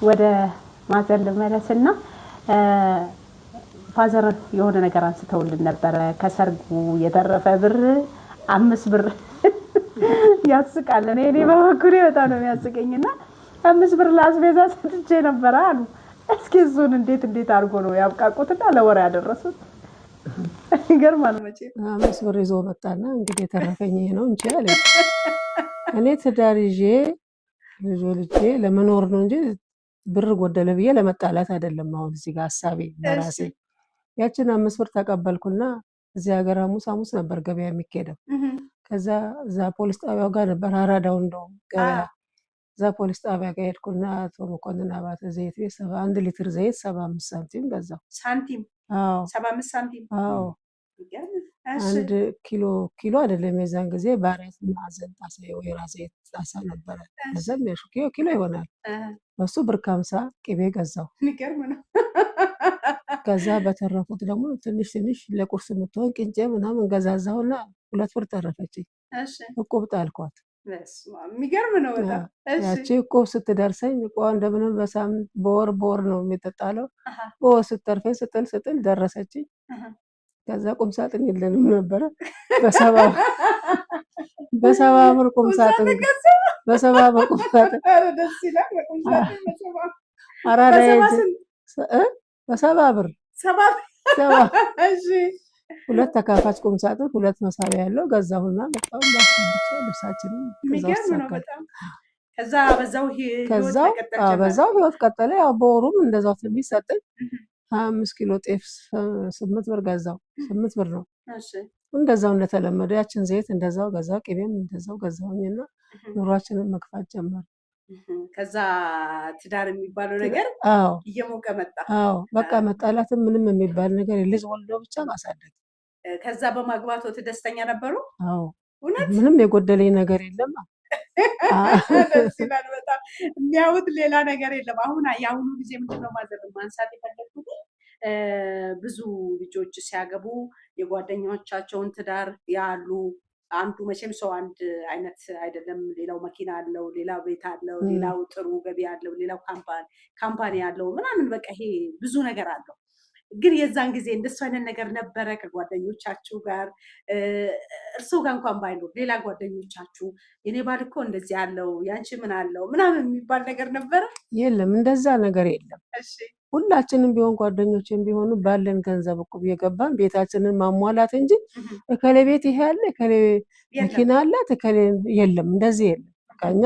ወደ ማዘር ልመለስና ፋዘር የሆነ ነገር አንስተውልን ነበር ከሰርጉ የተረፈ ብር 5 ብር ያስቃል እኔ በበኩሌ በጣም ነው የሚያስቀኝና 5 ብር ላስቤዛ ሰጥቼ ነበር አሉ እስኪ እሱን እንዴት አድርጎ ነው ያብቃቁትና ለወራ ያደረሱት ይገርማል መቼ 5 ብር ይዞ መጣና እንግዲህ የተረፈኝ ነው እንጂ አለ እኔ ትዳር ይዤ ልጅ ለመኖር ነው እንጂ ብር ጎደለ ብዬ ለመጣላት አይደለም አሁን እዚህ ጋር ሐሳቤ ለራሴ ያችን 5 ብር ተቀበልኩና እዚህ ሀገር ሐሙስ ነበር ገበያ የሚከደው ከዛ እዛ ፖሊስ ጣቢያው ጋር ነበር አራዳው እንደው ገበያ እዛ ፖሊስ ጣቢያ ጋር ሄድኩና አቶ መኮንን አባተ ዘይት 1 ሊትር ዘይት 75 ሳንቲም ገዛው ሳንቲም አዎ 75 ሳንቲም አዎ አንድ ኪሎ አይደለም የዛን ጊዜ ባሪያት ማዘን ጣሳ ወይራ ዘይት ጣሳ ነበር ከዛም ያሽኪዮ ኪሎ ይሆናል በሱ ብር 50 ቅቤ ገዛው ንገርም ነው ከዛ በተረፉት ደግሞ ትንሽ ለቁርስ የምትሆን ቅንጬ ምናምን ገዛዛውና 2 ብር ተረፈችኝ እሺ እቁብ ጣልኳት የሚገርም ነው በጣም እሺ ያቺ እቁብ ስትደርሰኝ ቆ እንደምንም በሳምንት በወር ነው የሚተጣለው ስትተርፈኝ ስጥል ደረሰችኝ ከዛ ቁም ሳጥን የለንም ነበር በሰባ ብር ቁም ሳጥን ደስ ይላል ቁም ሳጥን አራዳ በሰባ ብር እሺ ሁለት ተካፋች ቁም ሳጥን ሁለት መሳቢያ ያለው ገዛሁና በጣም ባስብቼ ልብሳችንን በዛው ህይወት ቀጠለ ያው በወሩም እንደዛው ትንሽ ሰጠኝ 5 ኪሎ ጤፍ 8 ብር ገዛው 8 ብር ነው እሺ እንደዛው እንደተለመደ ያችን ዘይት እንደዛው ገዛው ቅቤም እንደዛው ገዛውኝና ኑሯችንን መግፋት ጀመር ከዛ ትዳር የሚባለው ነገር እየሞቀ መጣ በቃ መጣላትም ምንም የሚባል ነገር ልጅ ወልዶ ብቻ ማሳደግ ከዛ በማግባቱ ደስተኛ ነበሩ ምንም የጎደለኝ ነገር የለም ሲባል በጣም የሚያውት ሌላ ነገር የለም አሁን ያሁኑ ጊዜ ምንድነው ማንሳት የፈለኩት ብዙ ልጆች ሲያገቡ የጓደኞቻቸውን ትዳር ያሉ አንዱ መቼም ሰው አንድ አይነት አይደለም ሌላው መኪና አለው ሌላው ቤት አለው ሌላው ጥሩ ገቢ አለው ሌላው ካምፓኒ አለው ምናምን በቃ ይሄ ብዙ ነገር አለው ግን የዛን ጊዜ እንደሱ አይነት ነገር ነበረ ከጓደኞቻችሁ ጋር እርሱ ጋር እንኳን ባይኖር ሌላ ጓደኞቻችሁ የኔ ባል እኮ እንደዚህ አለው ያንቺ ምን አለው ምናምን የሚባል ነገር ነበረ የለም እንደዛ ነገር የለም እሺ ሁላችንም ቢሆን ጓደኞችን ቢሆኑ ባለን ገንዘብ እኮ የገባን ቤታችንን ማሟላት እንጂ እከለ ቤት ይሄ አለ እከለ መኪና አለ እከለ የለም እንደዚህ የለም በቃኛ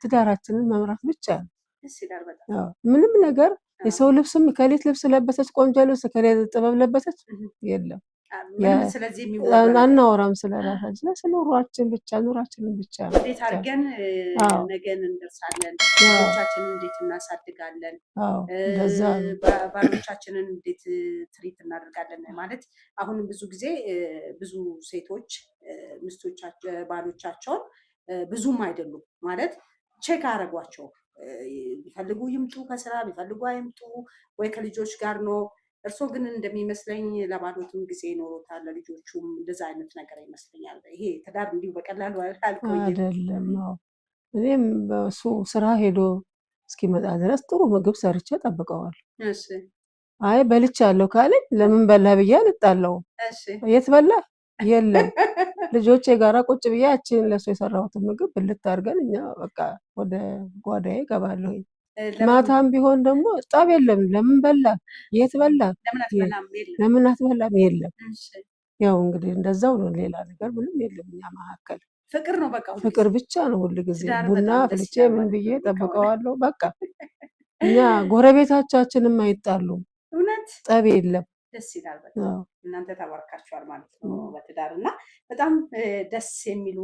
ትዳራችንን መምራት ብቻ ነው እሺ ዳር በጣም ምንም ነገር የሰው ልብስም ከሌት ልብስ ለበሰች ቆንጆ ልብስ ከሌት ጥበብ ለበሰች የለም ምንም ስለዚህ የሚወራ አናወራም ስለራሳችን ስለኑሯችን ብቻ ኑራችንን ብቻ እንዴት አድርገን ነገን እንደርሳለን ልጆቻችንን እንዴት እናሳድጋለን ባሎቻችንን እንዴት ትሪት እናደርጋለን ማለት አሁንም ብዙ ጊዜ ብዙ ሴቶች ሚስቶቻቸው ባሎቻቸውን ብዙም አይደሉም ማለት ቼክ አረጋቸው ቢፈልጉ ይምጡ ከስራ ቢፈልጉ አይምጡ ወይ ከልጆች ጋር ነው እርሶ ግን እንደሚመስለኝ ለባሎቱም ጊዜ ኖሮታል ለልጆቹም እንደዛ አይነት ነገር ይመስለኛል ይሄ ትዳር እንዲሁ በቀላሉ አይደለም እኔም በሱ ስራ ሄዶ እስኪመጣ ድረስ ጥሩ ምግብ ሰርቼ ጠብቀዋል እሺ አይ በልቻለሁ ካለኝ ለምን በላ ብዬ አልጣለው እሺ የት በላ የለም ልጆቼ ጋራ ቁጭ ብያችን ለሱ የሰራሁት ምግብ ብልት አድርገን እኛ በቃ ወደ ጓዳዬ ገባለሁ ማታም ቢሆን ደግሞ ጣብ የለም ለምን በላ የት በላ ለምን አትበላም የለም ያው እንግዲህ እንደዛው ነው ሌላ ነገር ምንም የለም እኛ መካከል ፍቅር ነው በቃ ፍቅር ብቻ ነው ሁሉ ጊዜ ቡና ፍልቼ ምን ብዬ ጠብቀዋለሁ በቃ እኛ ጎረቤታችንም አይጣሉም እውነት ጣብ የለም ደስ ይላል በጣም እናንተ ተባርካችኋል ማለት ነው በትዳርና በጣም ደስ የሚሉ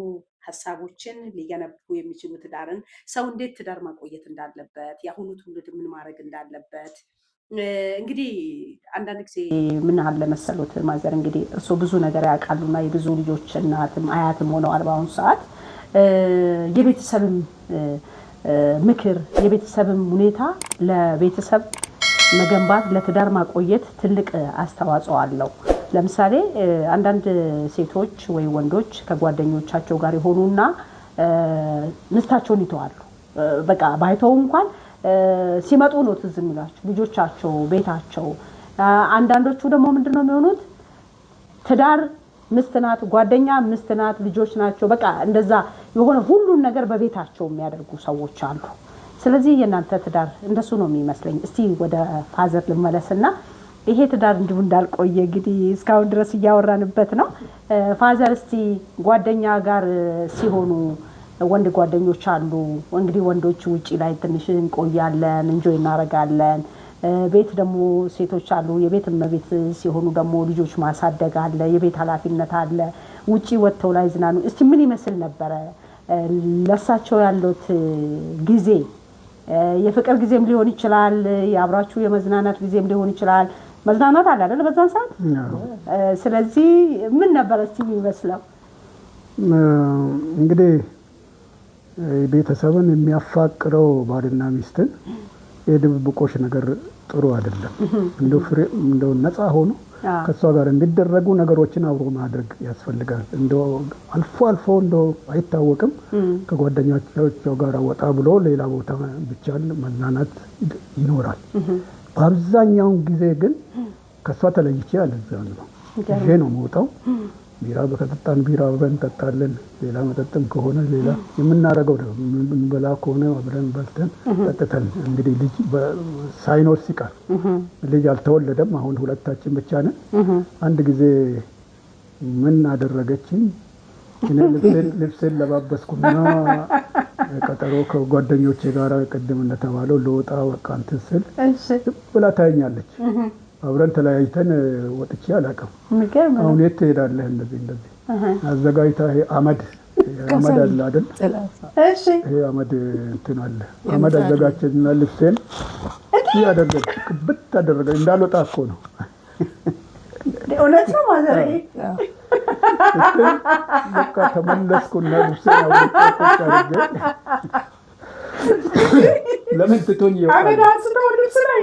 ሐሳቦችን ሊገነቡ የሚችሉ ትዳርን ሰው እንዴት ትዳር ማቆየት እንዳለበት ያሁኑ ትውልድ ምን ማድረግ እንዳለበት እንግዲህ አንዳንድ ጊዜ ምን አለ መሰሉት ማዘር እንግዲህ እርሶ ብዙ ነገር ያውቃሉና የብዙ ልጆች እናትም አያትም ሆነዋል በአሁኑ ሰዓት የቤተሰብም ምክር የቤተሰብም ሁኔታ ለቤተሰብ መገንባት ለትዳር ማቆየት ትልቅ አስተዋጽኦ አለው ለምሳሌ አንዳንድ ሴቶች ወይ ወንዶች ከጓደኞቻቸው ጋር ይሆኑና ምስታቸውን ይተዋሉ በቃ ባይተው እንኳን ሲመጡ ነው ትዝ የሚላቸው ልጆቻቸው ቤታቸው አንዳንዶቹ ደግሞ ምንድነው የሚሆኑት ትዳር ሚስት ናት ጓደኛ ሚስት ናት ልጆች ናቸው በቃ እንደዛ የሆነ ሁሉን ነገር በቤታቸው የሚያደርጉ ሰዎች አሉ ስለዚህ የናንተ ትዳር እንደሱ ነው የሚመስለኝ እስቲ ወደ ፋዘር ልመለስና ይሄ ትዳር እንዲሁ እንዳልቆየ እንግዲህ እስካሁን ድረስ ያወራንበት ነው ፋዘር እስቲ ጓደኛ ጋር ሲሆኑ ወንድ ጓደኞች አሉ እንግዲህ ወንዶች ውጪ ላይ ትንሽ እንቆያለን እንጆይ እናረጋለን ቤት ደግሞ ሴቶች አሉ የቤት እመቤት ሲሆኑ ደግሞ ልጆች ማሳደግ አለ የቤት ኃላፊነት አለ ውጪ ወጥተው ላይ ዝናኑ እስቲ ምን ይመስል ነበር ለሳቸው ያሉት ጊዜ የፍቅር ጊዜም ሊሆን ይችላል ያብራችሁ የመዝናናት ጊዜም ሊሆን ይችላል መዝናናት አለ አይደል በዛን ሰዓት ስለዚህ ምን ነበር እስቲ የሚመስለው እንግዲህ ቤተሰብን የሚያፋቅረው ባልና ሚስትን የድብብቆሽ ነገር ጥሩ አይደለም እንደው ነፃ ሆኖ ከሷ ጋር እንዲደረጉ ነገሮችን አብሮ ማድረግ ያስፈልጋል እንደው አልፎ እንደው አይታወቅም ከጓደኞቻቸው ጋር ወጣ ብሎ ሌላ ቦታ ብቻ መዝናናት ይኖራል በአብዛኛው ጊዜ ግን ከሷ ተለይቼ አልዛም ነው ይሄ ነው ሞታው ቢራ በከተጣን ቢራ በንጠጣለን ሌላ መጠጥም ከሆነ ሌላ የምናረጋው ነው በላ ከሆነ አብረን በልተን ተጠተን እንግዲህ ልጅ ሳይኖር ሲቀር ልጅ አልተወለደም አሁን ሁለታችን ብቻ ነን አንድ ጊዜ ምን አደረገችኝ እኔ ልብሴን ለባበስኩና ቀጠሮ ከጓደኞቼ ጋር ቀደም እንደተባለው ለወጣ ወቃ እንትን ስል ብላ ታኛለች አብረን ተለያይተን ወጥቼ አላቀም አሁን የት ትሄዳለህ እንደዚህ አዘጋጅታ ይሄ አመድ አለ አይደል እሺ ይሄ አመድ እንትን አለ አመድ አዘጋጀችና ልብሴን ያደረገች ክብት አደረገ እንዳልወጣ እኮ ነው እውነት ነው ማዘር በቃ ተመለስኩና ልብሴን አውጥቼ ለምን ትቶኝ አመዳን ስለው ልብስ ላይ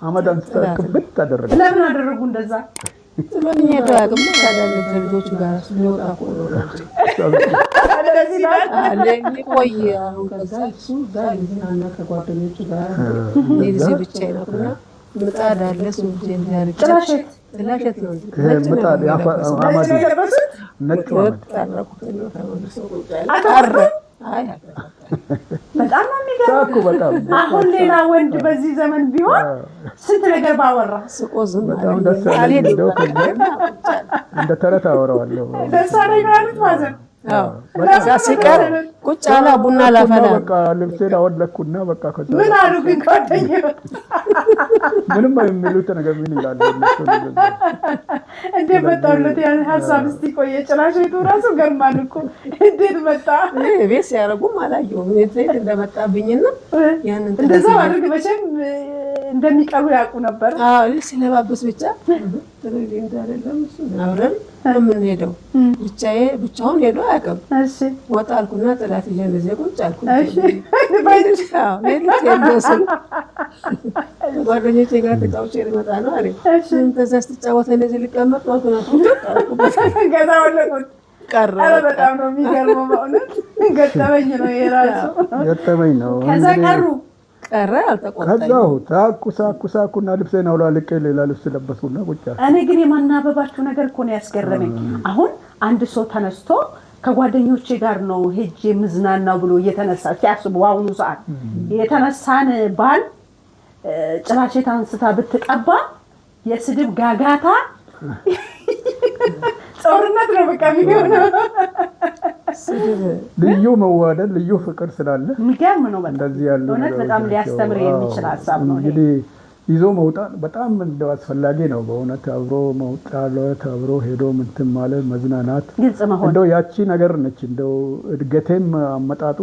አመዳን ስታከብት አደረገ ለምን አደረጉ እንደዛ ለምን ያደረጉ ታዳለች ልጆች ጋር ሲወጣ ቆሎ ቆይ አሁን ከዛ እሱ ጋር ይዝናና ከጓደኞቹ ጋር ለዚህ ብቻ ይነውና ምጣድ አለ ሱፍ እንዲያርግ ጥላሸት ነው ምጣድ አመድ ነጭ አመድ አይ በጣም የሚገርም በጣም አሁን ሌላ ወንድ በዚህ ዘመን ቢሆን ስንት ነገር ባወራ ስቆዝም በጣም ደስ ያለኝ እንደ ተረት አወራዋለሁ ደስ አለኝ ማለት ማዘር በቃ ሲቀር ቁጭ አላ ቡና ላፈላ በቃ ልብሴን አወለኩና በቃ ከዛ ምን አሉ ግን ጓደኛው ምንም የሚሉት ነገር ምን ይላል እንዴ መጣውለት ያን ሐሳብ እስቲ ቆየ ጭራሽቱ ራሱ ገርማን እኮ እንዴት መጣ ቤት ሲያረጉም አላየው እንዴት እንደመጣብኝና ያንን እንደዛ አድርግ መቼም እንደሚቀሩ ያውቁ ነበር አዎ ሲለባበስ ብቻ ትሬንድ አይደለም እሱ አብረን ምን ሄደው ብቻውን ሄዶ አያውቅም እሺ ወጣልኩና ጥላት ይሄ እንደዚህ ቁጭ አልኩ እሺ ባይልሻው ለልጅ ጓደኞቼ ጋር ተጫውቼ ልመጣ ነው አለ እሺ ተዛስ ተጫወተ እንደዚህ ልቀመጥ ነው ገዛ ወለቁት ቀረ በጣም ነው የሚገርመው በእውነት ገጠመኝ ነው የራሱ ገጠመኝ ነው ከዛ ቀሩ ቀረ አልተቆጣኝ ከዛው ታኩሳኩና ልብሴን አውላልቄ ሌላ ልብስ ለበስኩና ቁጭ አልኩ እኔ ግን የማናበባችሁ ነገር እኮ ነው ያስገረመኝ አሁን አንድ ሰው ተነስቶ ከጓደኞቼ ጋር ነው ሄጄ ምዝናናው ብሎ እየተነሳ ሲያስቡ አሁኑ ሰዓት የተነሳን ባል ጭራሽታ አንስታ ብትቀባ የስድብ ጋጋታ ጾርነት ነው በቃ የሚሆነው ልዩ መዋደድ ልዩ ፍቅር ስላለ የሚገርም ነው በጣም እንደዚህ ያለው እውነት በጣም ሊያስተምር የሚችል ሐሳብ ነው እንግዲህ ይዞ መውጣት በጣም እንደው አስፈላጊ ነው በእውነት አብሮ መውጣት አብሮ ሄዶ ምንትን ማለት መዝናናት ግልጽ መሆን እንደው ያቺ ነገር ነች እንደው እድገቴም አመጣጡ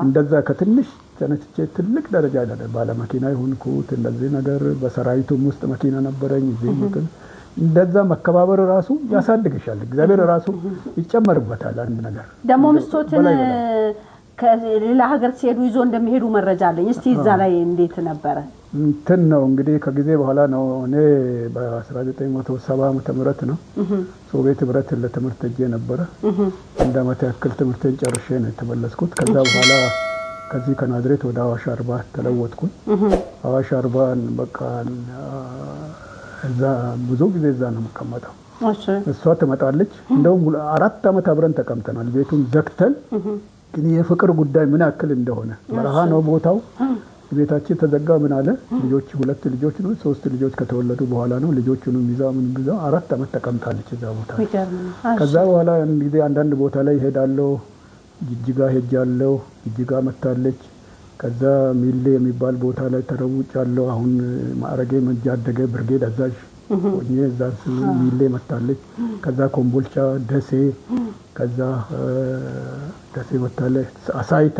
እንደዛ ከትንሽ ተነስቼ ትልቅ ደረጃ ላይ ባለ መኪና ይሁንኩት እንደዚህ ነገር በሰራዊቱም ውስጥ መኪና ነበረኝ እዚህ ምክን እንደዛ መከባበር ራሱ ያሳድግሻል እግዚአብሔር ራሱ ይጨመርበታል አንድ ነገር ደሞ ምስቶትን ከሌላ ሀገር ሲሄዱ ይዞ እንደሚሄዱ መረጃ አለኝ እስቲ እዛ ላይ እንዴት ነበር እንትን ነው እንግዲህ ከጊዜ በኋላ ነው እኔ በ1970 ዓመተ ምህረት ነው ሶቪየት ህብረት ለትምህርት ሄጄ ነበር እንደ አመት ያክል ትምህርቴን ጨርሼ ነው የተመለስኩት ከዛ በኋላ ከዚህ ከናዝሬት ወደ አዋሽ አርባ ተለወጥኩኝ። አዋሽ አርባ በቃ እዛ ብዙ ጊዜ እዛ ነው የምቀመጠው። እሷ ትመጣለች። እንደውም 4 ዓመት አብረን ተቀምጠናል ቤቱን ዘግተን። ግን የፍቅር ጉዳይ ምን ያክል እንደሆነ በረሃ ነው ቦታው። ቤታችን ተዘጋ። ምን አለ ልጆች 2 ልጆች ነው 3 ልጆች ከተወለዱ በኋላ ነው ልጆቹንም ይዛ ምን ይዛ 4 ዓመት ተቀምጣለች እዛ ቦታ። ከዛ በኋላ እንግዲህ አንዳንድ ቦታ ላይ ሄዳለሁ። ጅጅጋ ሄጃለሁ። ጅጅጋ መታለች። ከዛ ሚሌ የሚባል ቦታ ላይ ተረውጫለሁ። አሁን ማዕረጌ መጃደገ ብርጌድ አዛዥ ሆኜ እዛ ሚሌ መታለች። ከዛ ኮምቦልቻ፣ ደሴ፣ ከዛ ደሴ መታለች። አሳይታ